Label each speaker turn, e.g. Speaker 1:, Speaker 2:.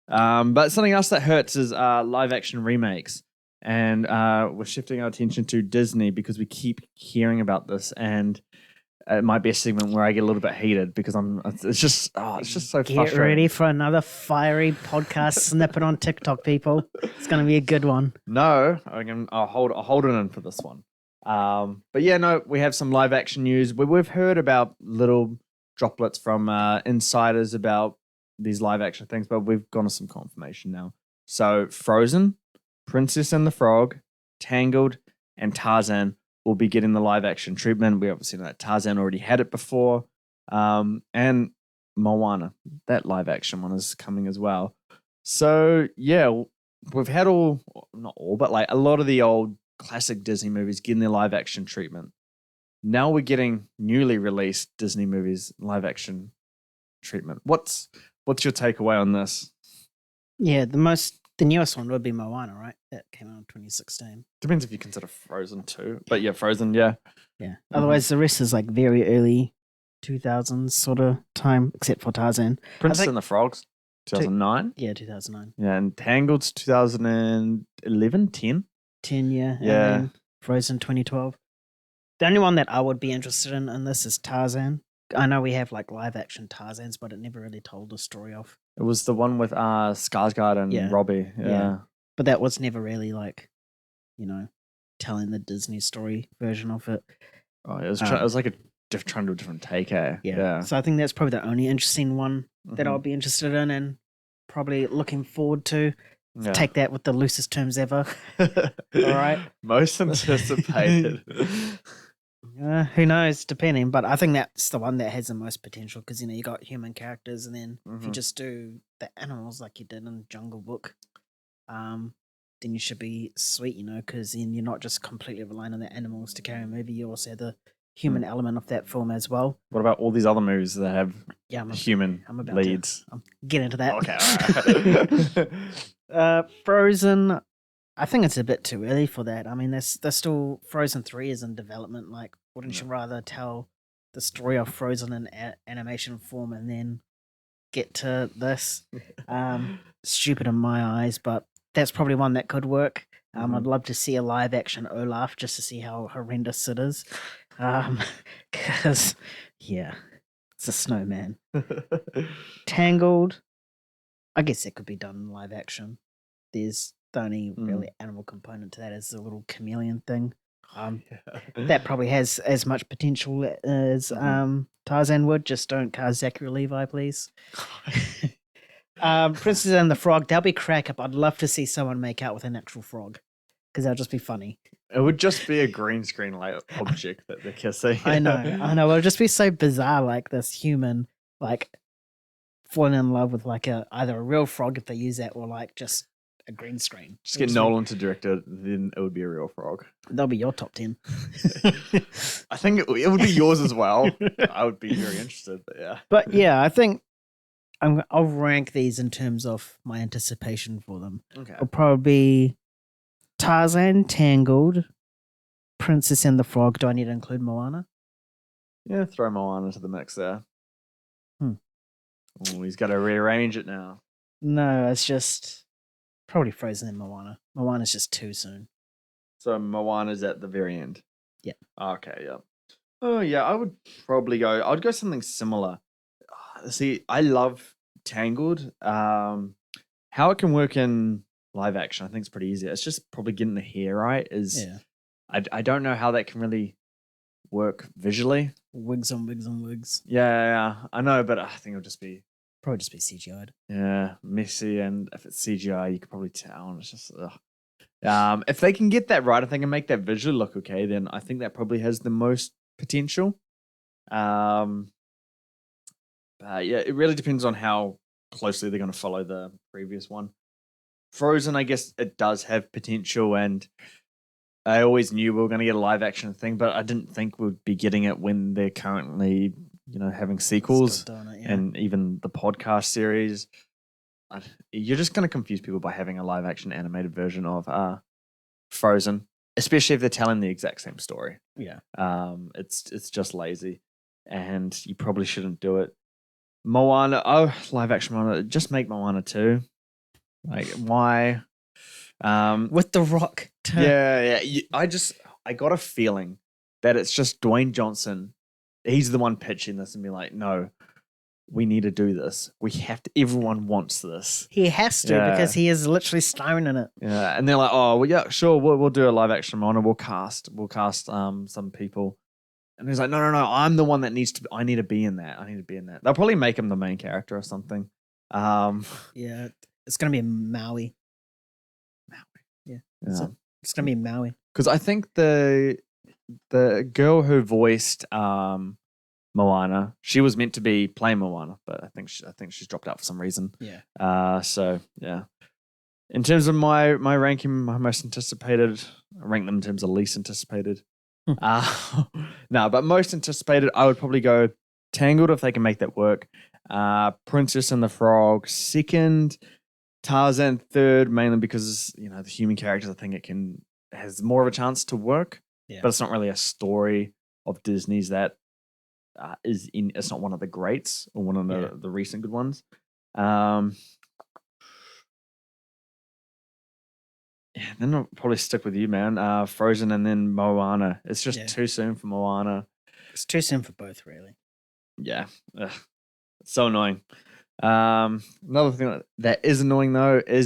Speaker 1: But something else that hurts is live action remakes. And we're shifting our attention to Disney because we keep hearing about this, and it might be a segment where I get a little bit heated because it's just so
Speaker 2: Get
Speaker 1: frustrating.
Speaker 2: ready for another fiery podcast snippet on TikTok, people. It's going to be a good one.
Speaker 1: No, I'll hold it in for this one. But yeah, no, we have some live action news. We've heard about little droplets from insiders about these live action things, but we've gone to some confirmation now. So Frozen, Princess and the Frog, Tangled, and Tarzan will be getting the live action treatment. We obviously know that Tarzan already had it before. And Moana, that live action one is coming as well. So yeah, we've had not all, but like a lot of the old classic Disney movies getting their live action treatment. Now we're getting newly released Disney movies live action treatment. What's your takeaway on this?
Speaker 2: Yeah, the newest one would be Moana, right? That came out in 2016.
Speaker 1: Depends if you consider Frozen too. But yeah, Frozen, yeah.
Speaker 2: Yeah. Otherwise, the rest is like very early 2000s sort of time, except for Tarzan.
Speaker 1: Princess and the Frogs, 2009.
Speaker 2: Yeah, 2009.
Speaker 1: Yeah, and Tangled's 2011, 10.
Speaker 2: 10, yeah.
Speaker 1: Yeah.
Speaker 2: And then Frozen 2012. The only one that I would be interested in this is Tarzan. I know we have like live action Tarzans, but it never really told the story of.
Speaker 1: It was the one with Skarsgård and Robbie. Yeah.
Speaker 2: But that was never really like, telling the Disney story version of it.
Speaker 1: Oh, it was like trying to do a different take, eh?
Speaker 2: Yeah. So I think that's probably the only interesting one that I'll be interested in and probably looking forward to. Yeah. Take that with the loosest terms ever. All right.
Speaker 1: Most anticipated.
Speaker 2: Who knows, depending. But I think that's the one that has the most potential because, you got human characters and then if you just do the animals like you did in Jungle Book, then you should be sweet, because then you're not just completely relying on the animals to carry a movie. You also have the human element of that film as well.
Speaker 1: What about all these other movies that have human leads?
Speaker 2: Get into that.
Speaker 1: Okay.
Speaker 2: Frozen, I think it's a bit too early for that. I mean, there's still Frozen 3 is in development. Like, wouldn't you rather tell the story of Frozen in animation form and then get to this? Stupid in my eyes, but that's probably one that could work. I'd love to see a live action Olaf just to see how horrendous it is. Because, it's a snowman. Tangled, I guess that could be done in live action. There's the only really animal component to that is the little chameleon thing. That probably has as much potential as Tarzan would. Just don't cast Zachary Levi, please. Princess and the Frog, that'll be crack up. I'd love to see someone make out with an actual frog because that'll just be funny.
Speaker 1: It would just be a green screen like object that they're kissing.
Speaker 2: I know. It'll just be so bizarre, like this human, like falling in love with like either a real frog if they use that, or like just a green screen.
Speaker 1: Just get Nolan to direct it, then it would be a real frog.
Speaker 2: That'll be your top 10.
Speaker 1: I think it would be yours as well. I would be very interested, but yeah.
Speaker 2: But yeah, I think I'll rank these in terms of my anticipation for them.
Speaker 1: Okay.
Speaker 2: It'll probably be Tarzan, Tangled, Princess and the Frog. Do I need to include Moana?
Speaker 1: Yeah, throw Moana into the mix there. Oh, he's got to rearrange it now.
Speaker 2: No, it's just probably Frozen and Moana. Moana's just too soon.
Speaker 1: So Moana's at the very end?
Speaker 2: Yeah.
Speaker 1: Okay, yeah. Oh, yeah, I would probably I'd go something similar. See, I love Tangled. How it can work in live action, I think it's pretty easy. It's just probably getting the hair right. I don't know how that can really work visually.
Speaker 2: Wigs on wigs on wigs.
Speaker 1: Yeah, I know, but I think it'll
Speaker 2: probably just be CGI'd.
Speaker 1: Yeah, messy, and if it's CGI, you could probably tell. And it's just, if they can get that right, if they can make that visually look okay, then I think that probably has the most potential. But yeah, it really depends on how closely they're going to follow the previous one. Frozen, I guess it does have potential, and I always knew we were going to get a live action thing, but I didn't think we'd be getting it when they're currently, having sequels and even the podcast series. You're just going to confuse people by having a live action animated version of Frozen, especially if they're telling the exact same story.
Speaker 2: Yeah.
Speaker 1: It's just lazy, and you probably shouldn't do it. Moana. Oh, live action Moana. Just make Moana 2. Like, why?
Speaker 2: With The Rock.
Speaker 1: Yeah. I got a feeling that it's just Dwayne Johnson. He's the one pitching this and be like, no, we need to do this. We have to. Everyone wants this.
Speaker 2: He has to because he is literally starring in it.
Speaker 1: Yeah, and they're like, oh, well, yeah, sure, we'll do a live action Moana. We'll cast some people. And he's like, no, I'm the one that needs to. I need to be in that. They'll probably make him the main character or something.
Speaker 2: Yeah, it's gonna be Maui. Yeah, it's gonna be Maui.
Speaker 1: Because I think the girl who voiced Moana, she was meant to be playing Moana, but I think she's dropped out for some reason.
Speaker 2: Yeah.
Speaker 1: So yeah. In terms of my ranking, my most anticipated, I rank them in terms of least anticipated. No, but most anticipated, I would probably go Tangled if they can make that work. Princess and the Frog second, Tarzan third, mainly because the human characters. I think has more of a chance to work, but it's not really a story of Disney's that is in. It's not one of the greats or one of the recent good ones. Yeah, then I'll probably stick with you, man. Frozen and then Moana. It's just too soon for Moana.
Speaker 2: It's too soon for both, really.
Speaker 1: Yeah. Ugh. So annoying. Another thing that is annoying, though, is